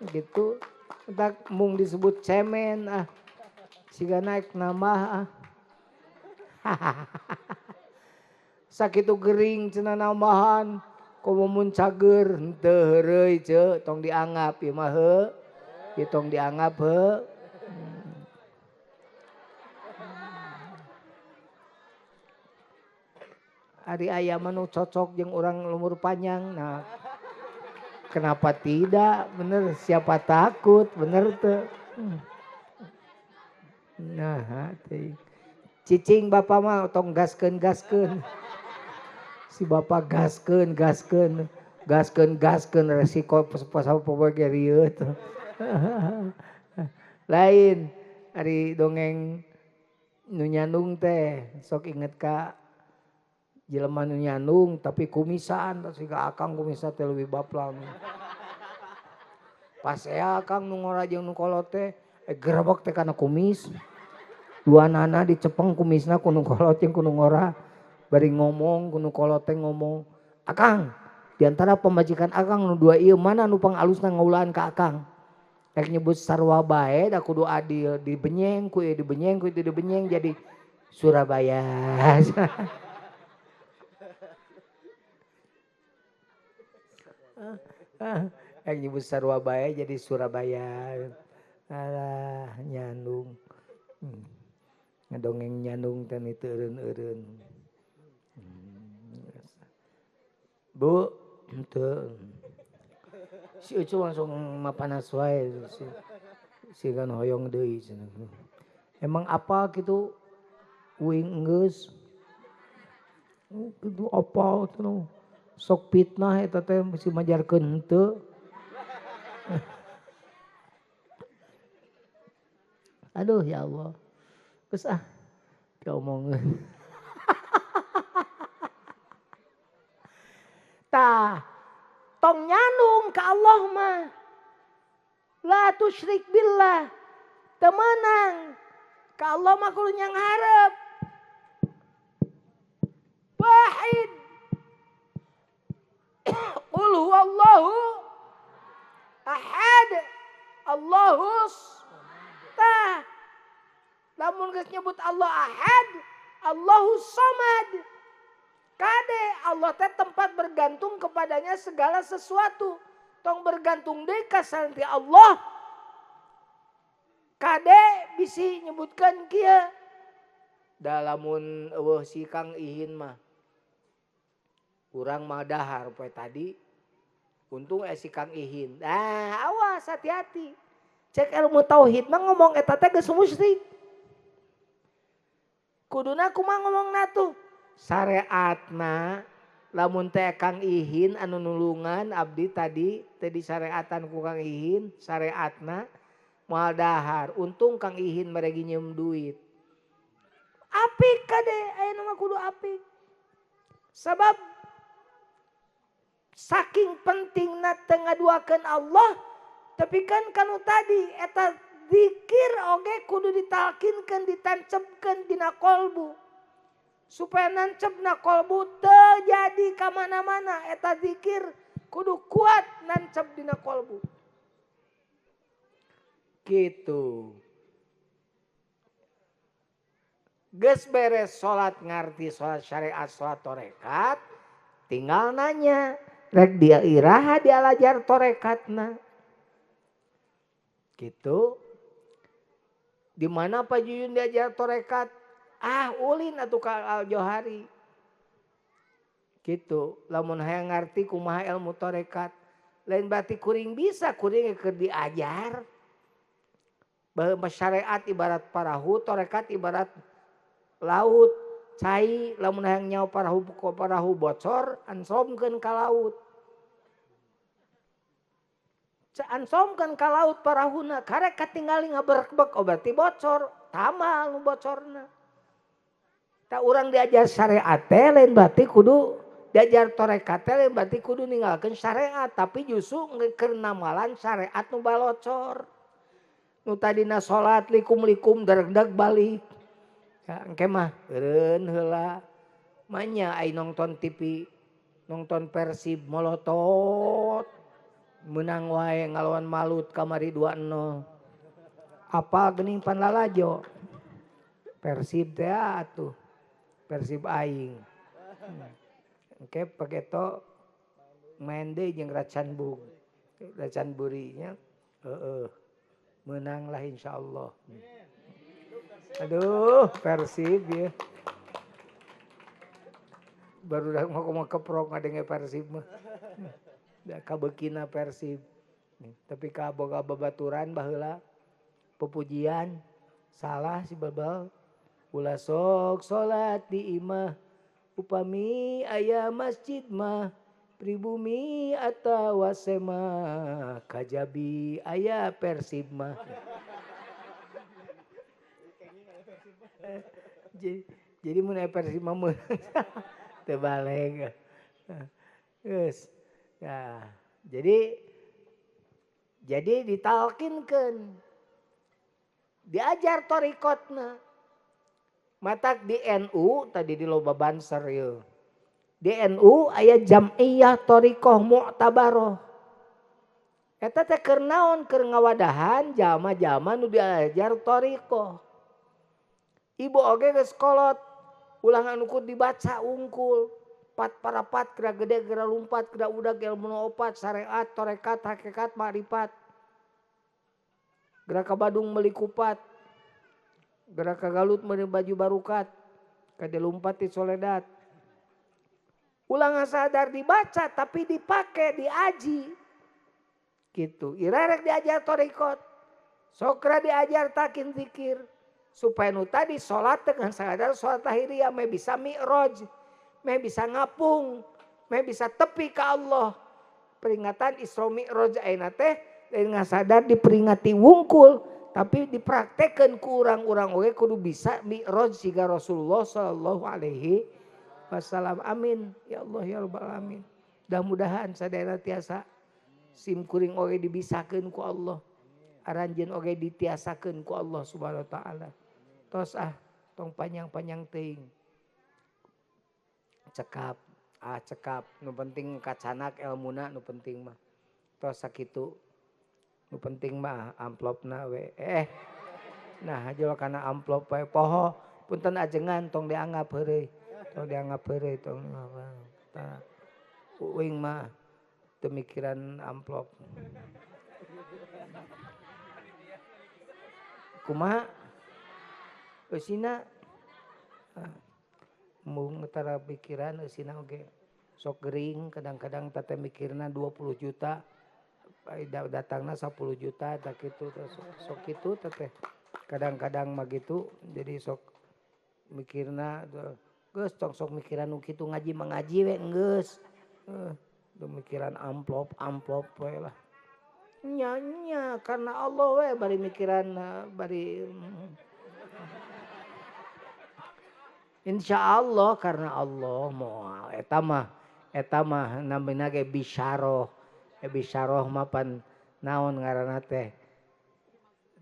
Gitu. Tak mung disebut cemen siga naik nama sakitu gering cenah namahan Komo mun cager henteu heureuy ce tong dianggap ieu mah heuh. Ieu tong dianggap heuh. Ari aya manu cocok jeung urang umur panjang. Nah, kenapa tidak? Bener, siapa takut? Bener tuh. Nah, cicing bapak mah tong gaskeun. Si bapak gaskeun resiko popoge rieu tuh. Lain ari dongeng nu nyandung teh sok inget ka jelema nu nyandung tapi kumisan siga akang kumisa teh leuwih baplang. Pas akang nu ngora jeung nu kolot teh gerebek teh kana kumis. Dua nana dicepeng kumisna ku nu kolot jeung ku nu ngora. Bari ngomong ku nu kolot teh ngomong, "Akang, di antara pemajikan akang nu dua ieu mana nu pangalusna ngaulaan ka akang?" Rek nyebut sarua bae da kudu adil, dibenyeng ku ieu dibenyeng jadi Surabaya. Rek nyebut sarua bae jadi Surabaya. Alah nyandung. Ngadongeng nyandung teh teu eureun-eureun. Bu, henteu. Si Ucu langsung mapanas wae si kan hoyong deui cenah. Emang apa gitu uing geus? Kitu apa cenah. Sok fitnah eta teh mesti majarkeun henteu. Aduh ya Allah. Geus diomongkeun. Tah, tong nyandung ka Allah mah. La tusyrik billah. Teu meunang. Ka Allah mah kudu nyang hareup. Wahid. Qul huwallahu ahad. Allahus. Tah. Lamun geus nyebut Allah ahad, Allahus samad. Kade Allah teh tempat bergantung kepadanya segala sesuatu. Tong bergantung deui ka sareng Allah. Kade bisi nyebutkan kieu. Da lamun eueuh si Kang Ihin mah. Urang mah dahar poe tadi. Untung si Kang Ihin. Awas hati-hati. Cek ilmu tauhid mah ngomong eta teh geus musyrik. Kuduna kumaha ngomongna tuh? Syariatna lamun teh Kang Ihin anu nulungan abdi tadi disyariatan ku Kang Ihin syariatna moal dahar untung Kang Ihin meregi nyeum duit apik kade aya mah kudu apik sabab saking pentingna teu ngaduakeun Allah tapi kan kanu tadi eta zikir oge kudu ditalkinkeun ditancepkeun dina kolbu supaya nancepna kolbu teu jadi ka mana-mana eta zikir kudu kuat nancep dina kolbu. Gitu. Geus beres salat ngarti salat syariat salat torekat tinggal nanya rek dia iraha dialajar torekatna. Gitu. Di mana Pak Juyun diajar torekat? Ulin atuh ka Al-Johari. Gitu. Lamun hayang ngarti kumaha ilmu torekat. Lain berarti kuring bisa, kuring keur diajar. Bahwa syariat ibarat parahu, torekat ibarat laut. Cai lamun hayang nyawa parahu bocor, ansomkeun ka laut. Ansomkeun ka laut parahuna, karek katingali ngaberekbek, berarti bocor. Tamal nu bocorna. Tak urang diajar syariat teh lain berarti kudu diajar torekat teh lain berarti kudu ninggalkeun syariat tapi justru keur namalan syariat nu balocor. Nu tadina salat likum dareg balik. Ya engke mah eureun heula. Manya ai nonton TV, nonton Persib molotot. Menang wae ngalawan Malut kamari 2-0. Apa geuning pan lalajo. Persib teh atuh. Persib aing. Oke paketo main deui jeung Racan Burinya. Menang lah insyaallah. Aduh, Persib ya. Baru dah mau keprok ngadenge Persib mah. Da kabeukina Persib. Tapi kaboga babaturan baheula pepujian salah si babal. Ulah sok salat di imah upami aya masjid mah pribumi atawa sema kajabi aya Persib mah. Jadi mun aya Persib mah meunang teu balik. Geus. Nah, jadi ditalkinkeun. Diajar torikotna. Matak di NU tadi di loba banser yeuh. Di NU aya jam'iyah torikoh mu'tabaroh. Eta teh keur naon? Keur ngawadahan jalma-jalma nu diajar torikoh. Ibu oge geus kolot ulang anu ku dibaca ungkul. Pat parapat kira gede kira lumpat kira udag ilmu opat syariat torekat hakikat makrifat. Gerak ka Badung meuli kupat. Gerak ka Galut meuli baju barukat. Kade lumpat di soledad. Ulang sadar dibaca tapi dipake diaji. Gitu. Irarek diajar torikot. Sokra diajar takin zikir. Supaya nu tadi sholat dengan sadar sholat tahiriyah me bisa mi'raj. Me bisa ngapung. Me bisa tepi ke Allah. Peringatan Isra Mi'raj ayeuna teh dengan sadar diperingati wungkul. Tapi dipraktekkan ku urang-urang oge kudu bisa mi'raj siga Rasulullah sallallahu alaihi wasallam. Amin. Ya Allah ya rabbal alamin. Mudah-mudahan sadaya tiasa sim kuring oge dibisakeun ku Allah. Aranjeun oge ditiasakeun ku Allah Subhanahu wa taala. Tos tong panjang-panjang teuing. Cekap, cekap. Nu penting kacanak elmuna nu penting mah. Tos sakitu. Nu penting mah amplopna we. Nah aja kana amplop we poho punten ajengan tong dianggap heureuy. Tong dianggap heureuy tong tah. Uing mah teu mikiran amplop. Kumaha? Eusina mung tara pikiran eusina oge sok gering kadang-kadang teh mikirna 20 juta. Datangna 10 juta tak gitu sok kitu teh kadang-kadang mah gitu jadi sok mikirna geus tong sok mikiran nu kitu ngaji mengaji we geus mikiran amplop we lah nya karena Allah we bari mikiran bari insyaallah karena Allah moal eta mah namina ge bisyarah. Bisyarah mapan naon ngaranna teh.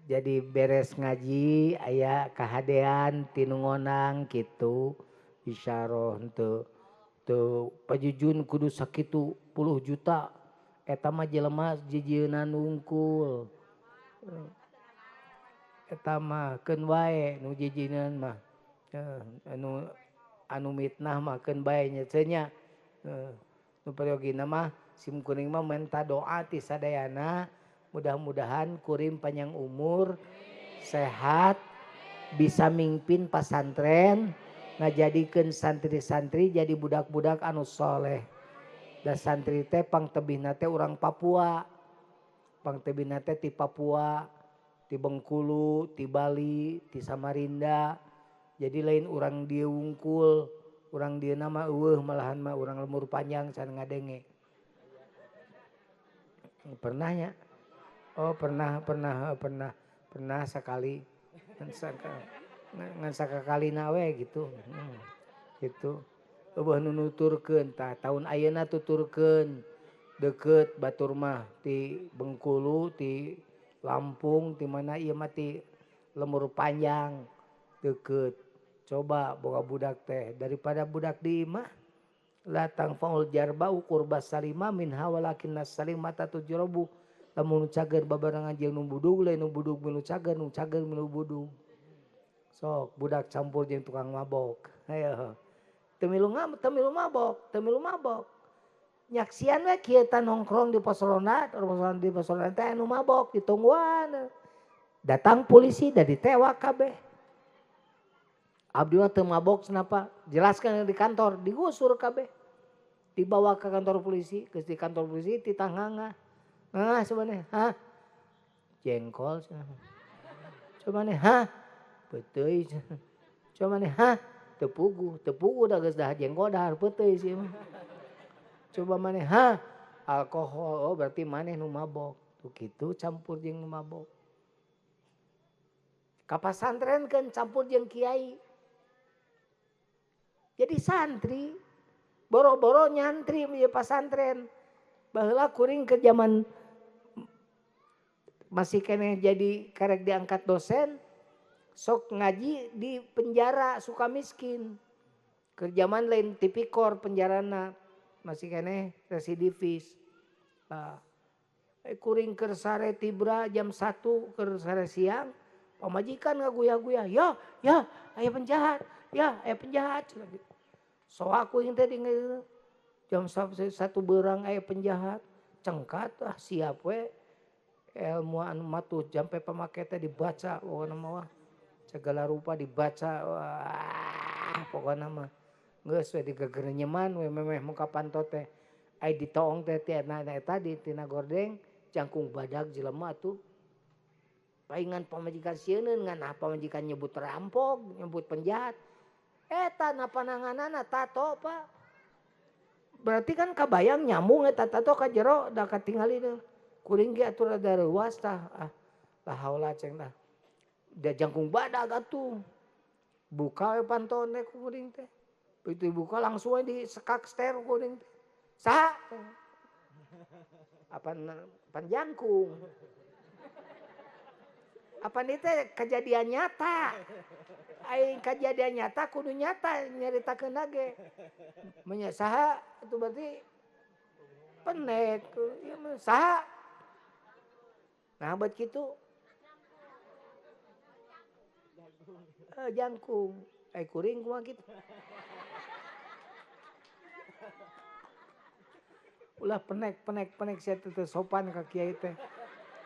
Jadi beres ngaji aya kahadean tinu ngonang kitu bisyarah teu pajujun kudu sakitu 10 juta eta mah jelema jijieuna nungkul. Eta mah keun wae nu jijieun mah anu mitnah mah keun bae nya teh nya. Nu periogina mah sim kuring mah minta doa ti sadayana mudah-mudahan kuring panjang umur sehat bisa mimpin pesantren ngajadikeun santri-santri jadi budak-budak anu soleh. Da santri teh pangtebihna teh urang Papua. Pangtebihna teh ti Papua, ti Bengkulu, ti Bali, ti Samarinda. Jadi lain urang dieu wungkul, urang dieu nama eueuh malahan mah urang lemur panjang can ngadenge. Pernahnya? Oh pernah sekali. Ngan sakakalina we gitu. Gitu. Eueuh nu nuturkeun tah taun ayeuna tuturkeun deukeut batur mah ti Bengkulu, ti Lampung, ti mana ieu mah ti lemur panjang deukeut. Coba boga budak teh daripada budak di imah latang faul jarba ukur basalima min hawalakin nasalimata tujrobu lamun cager babarangan jeung nu budug lain nu budug milu cager milu budug sok budak campur jeung tukang mabok ayo teu milu mabok Nyaksian we kieu teh nongkrong di pos ronda teh anu mabok ditungguan. Datang polisi da ditewak kabeh. Abdi mah teu mabok kenapa? Jelaskan di kantor, digusur kabeh. Dibawa ke kantor polisi, geus di kantor polisi ditanganga. Nah, sebenarnya, hah? Jengkol. Coba nih, hah? Beuteuy. Coba nih, hah? Tepugu dah geus dah jengkol dah beuteuy sih. Coba maneh, hah? Alkohol. Oh, berarti maneh nu mabok. Tuh kitu campur jeung nu mabok. Ka pasantren kan campur jeung kiai. Jadi santri boro-boro nyantri di pasantren. Baheula kuring ke zaman masih kene jadi karek diangkat dosen, sok ngaji di penjara Sukamiskin. Ke zaman lain tipikor penjarana masih kene residivis. Kuring keur sare tibra jam 1 keur sare siang, pamajikan ngaguyah-guyah, ya, aya penjahat, ya, aya penjahat. So aku yang tadi jam 1 beurang aya penjahat, cengkat siap we. Ilmu anu matuh jampe pamake teh dibaca pokona mah segala rupa dibaca wah pokona mah geus we digegerenyeman we memeh muka panto teh ai ditoong teh tina eta di tina gordeng jangkung badag jelema atuh paingan pamajikan sieuneun ngan pamajikan nyebut rampok nyebut penjahat eta na pananganana tato Pak berarti kan kabayang nyambung eta tato ka jero da katingali deui kuring ge atuh rada reuas tah lah haula ceng tah da jangkung badag atuh buka we pantun teh kuring teh begitu dibuka langsung we disekak ster kuring teh saha apa panjangkung apa nih teh kejadian nyata ai kejadian nyata kudu nyata nyaritakeun ge menya saha itu berarti penek ieu mah saha nah buat gitu jangkung kuring kumaha gitu ulah penek saya teh sopan ka kiai teh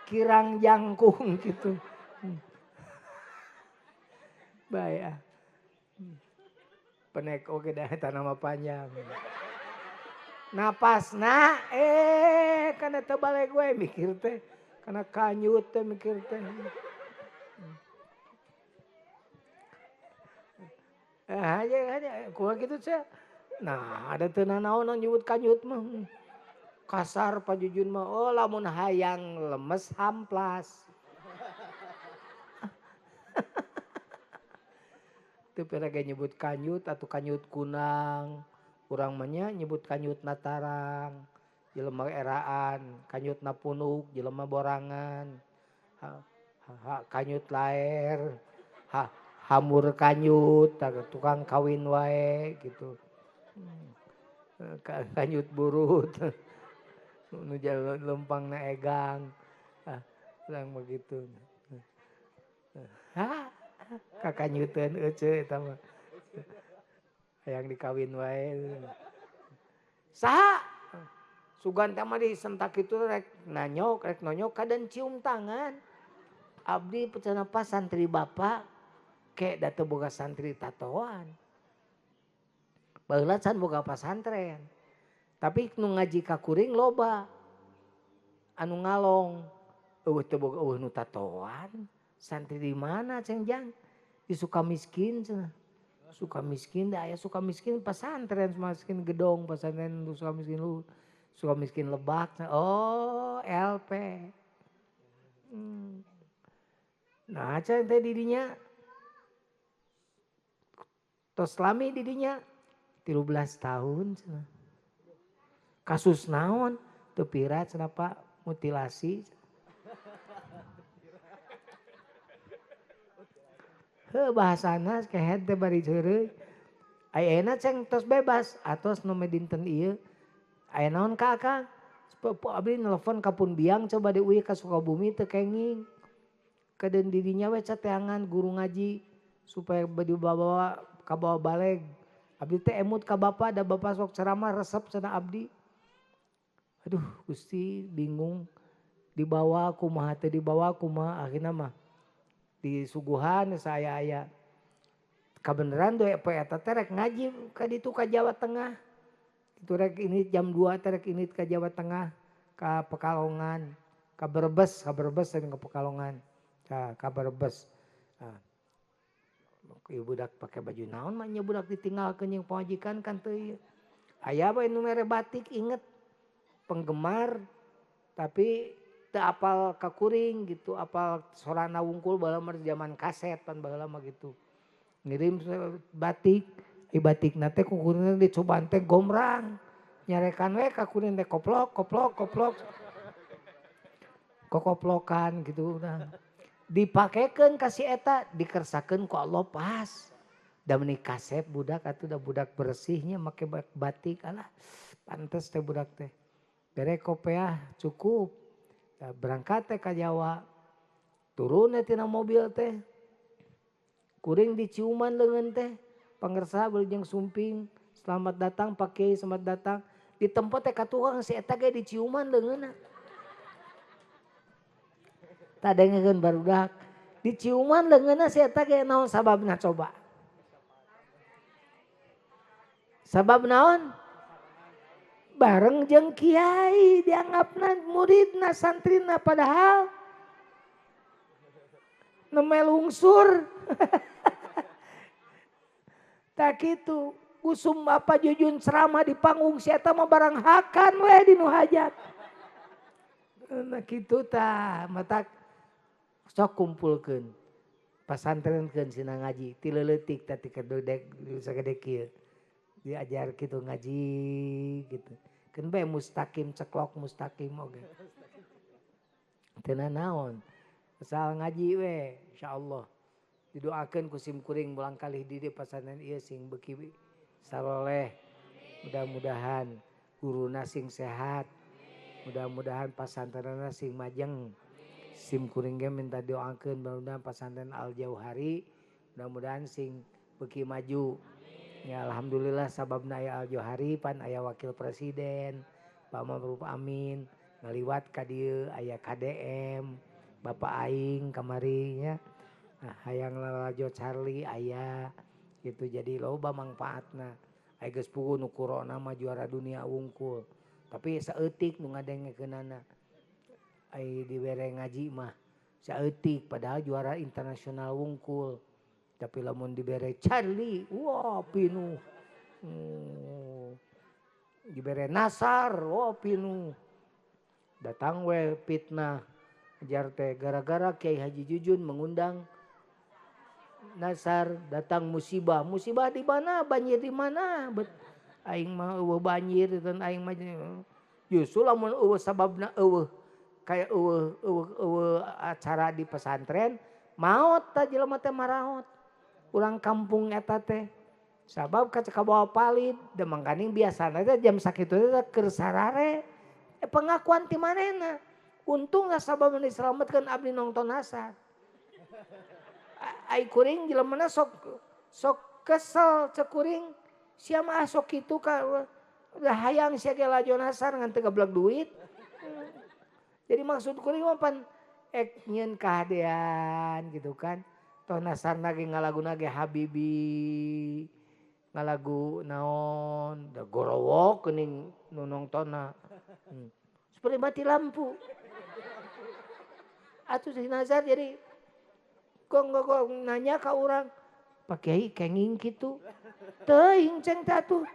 kirang jangkung gitu bae penek oge dah eta nama panjang napasna kana teu balik we mikir teh kana kanyut teh mikir teh aja kumaha kitu cenah nah ada teu nanaon nyebut kanyut mah kasar pajujun mah oh lamun hayang lemes hamplas teu pernah nyebut kanyut atau kanyut kunang urang mah nya nyebut kanyut natarang jelema eraan kanyut napunuk jelema borangan kanyut laer hamur kanyut tukang kawin wae gitu kanyut burut nu lempang na egang urang begitu kakanyuteun euceu eta mah hayang dikawin wae saha sugan teh mah disentak kitu rek nonyok kadan cium tangan abdi cenah pas santri bapak ke da teu boga santri tatoan baheula can boga pasantren tapi nu ngaji ka kuring loba anu ngalong eueuh teu boga eueuh nu tatoan santri di mana cenjang di Sukamiskin cenah Sukamiskin da aya Sukamiskin pasantren Sukamiskin gedong pasantren Sukamiskin lu Sukamiskin Lebak oh LP nah aca teh didinya tos lami didinya 13 tahun cenah kasus naon teu pira cenah Pak mutilasi bahasana kehet teh bari ceureuy ayeuna ceng tos bebas atos nu dinten ieu aya naon ka Akang abdi nelpon ka Pun Biang coba diuih ka Sukabumi teu kenging kadeun didinya we cateangan guru ngaji supaya dibawa ka bawa baleg abdi teh emut ka bapa da bapa sok ceramah resep cenah abdi Aduh Gusti bingung dibawa kumaha teh dibawa kumaha akhirnya mah disuguhan saya aya kabeneran doe poe eta teh rek ngaji ka ditu ka Jawa Tengah. Itu rek ini jam 2 teh rek ini ka Jawa Tengah ka Pekalongan, ka Brebes dan ke Pekalongan. Ka Brebes. Nah, ieu budak pake baju naon mah nya budak ditinggalkeun jeung pamajikan kan teu ieu. Aya bae nu mere batik inget penggemar tapi teu apal ka kuring gitu, apal sorana wungkul baheula mah zaman kaset pan baheula mah gitu. Ngirim batik, batikna teh ku kuring dicobaan teh gombrang. Nyarekan we ka kuring teh koplok. Kokoplokan gitu nah. Dipakekeun ka si eta, dikersakeun ku Allah pas. Da meuni kasep budak atuh da budak bersihnya make batik alah pantes teh budak teh. Bere kopiah cukup. Berangkat teh ka Jawa. Turun tina mobil teh. Kuring diciuman leungeun teh. Pangersa beujeng sumping. Selamat datang Pak Kiai, selamat datang. Di tempat teh ka tukang si eta ge diciuman leungeunna. Tadengeun barudak. Diciuman leungeunna si eta ge naon sababna coba? Sabab naon? Bareng jeung kiai dianggapna muridna santrina padahal nemelungsur. Tak gitu. Kusum apa jujun ceramah di panggung si eta mah barang hakan we di nu hajat. Nah kitu tah matak sok kumpulkeun. Pasantrenkeun sina ngaji ti leuleutik teh ti kedodek sagede kieu. Diajar gitu ngaji gitu. Keun bae mustaqim ceklok mustaqim oge. Teu naon. Asal ngaji we insyaallah. Didoakeun ku sim kuring ulang kali di pasantren ieu sing beuki saloleh. Mudah-mudahan guruna sing sehat. Mudah-mudahan pasantrenna sing majeng. Sim kuring ge minta doakeun mudah-mudahan pasantren Al Jauhari mudah-mudahan sing beuki maju. Ya alhamdulillah sababna aya Al Jauhari pan aya wakil presiden Pak Ma'ruf Amin ngaliwat ka dieu aya KDM Bapak aing kamari nya. Nah, hayang lalajo Charlie aya gitu jadi loba manfaatna. Aya geus puguh nu corona mah juara dunia wungkul. Tapi saeutik nu ngadengekeunana. Ai dibere ngaji mah saeutik padahal juara internasional wungkul. Tapi lamun dibere Charlie, wah pinuh. Dibere Nasar, wah pinuh. Datang we fitnah. Ajar teh gara-gara Kiai Haji Jujun mengundang Nasar datang musibah. Musibah di mana? Banjir di mana? Aing mah eueuh banjir dan aing mah justru lamun eueuh sababna eueuh kayak eueuh acara di pesantren maot ta jelema teh maraot. Urang kampung eta teh sabab kabawa palid da mangkaning biasana teh jam sakitu teh keur sarare pengakuan ti manehna untung lah sabab diselametkeun abdi nongton Nasar. Ai kuring jelemana sok kesel cek kuring sia mah sok kitu ka udah hayang sia ge lajo Nasar ngan teu gablek duit. Jadi maksud kuring mah pan nyieun kahadean gitu kan. Toh Nasarna ge ngalaguna ge Habibi. Ngalagu naon da gorowok geuning nu nongtonna. Seperti mati lampu. Atuh si Nazar jadi kok nanya ka urang, Pak Kiai kenging kitu. Teuing ceng tatuh.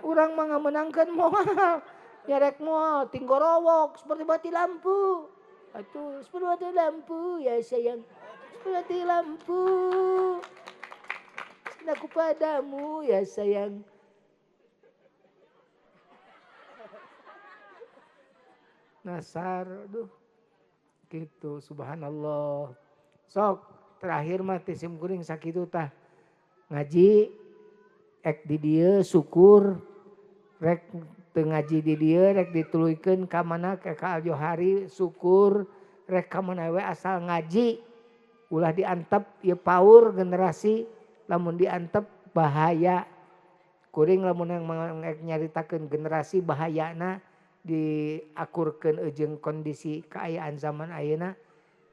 Urang mah ngamenangkeun moal. Nyerek moal ting gorowok seperti mati lampu. Atuh seperti mati lampu ya sayang. Seperti mati lampu. Cintaku padamu ya sayang. Nasar, aduh. Gitu, subhanallah. Sok, terakhir mah tisim kuring sakitu tah. Ngaji, ek di dieu syukur, rek teu ngaji di dieu, rek dituluykeun ka mana ka Al Jauhari, syukur, rek ka mana we asal ngaji. Ulah diantep, ieu paur generasi, lamun diantep bahaya. Kuring lamun yang nyaritakeun generasi bahayana, diakurkeun jeung kondisi keayaan zaman ayeuna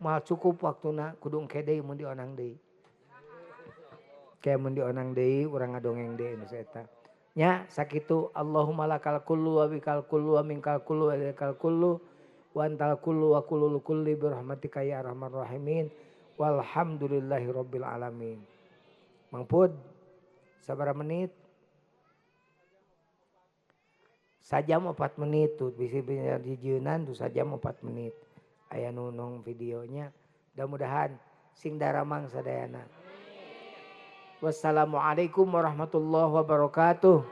moal cukup waktuna kudu engke deui mun dionang deui. Kayak mun dionang deui urang ngadongeng deui nu eta. Nya sakitu Allahumma lakal kullu wa bikal kullu wa minkal kullu wa ilaikal kullu wa antal kullu wa kullu kulli bi rahmatika ya arhamar rahimin walhamdulillahi rabbil alamin. Mang Pud sabaraha menit? Sajam 4 menit tuh bisa dijieunnan tuh sajam 4 menit. Aya nu nong videonya. Mudah-mudahan sing daramang sadayana. Wassalamualaikum warahmatullahi wabarakatuh.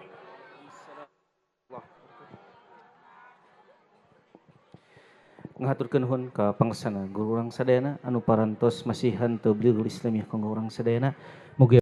Ngaturkeun nuhun ka pangsana guru urang sadayana anu parantos masihan teu Beliaul Islamiyah kanggo urang sadayana. Mugi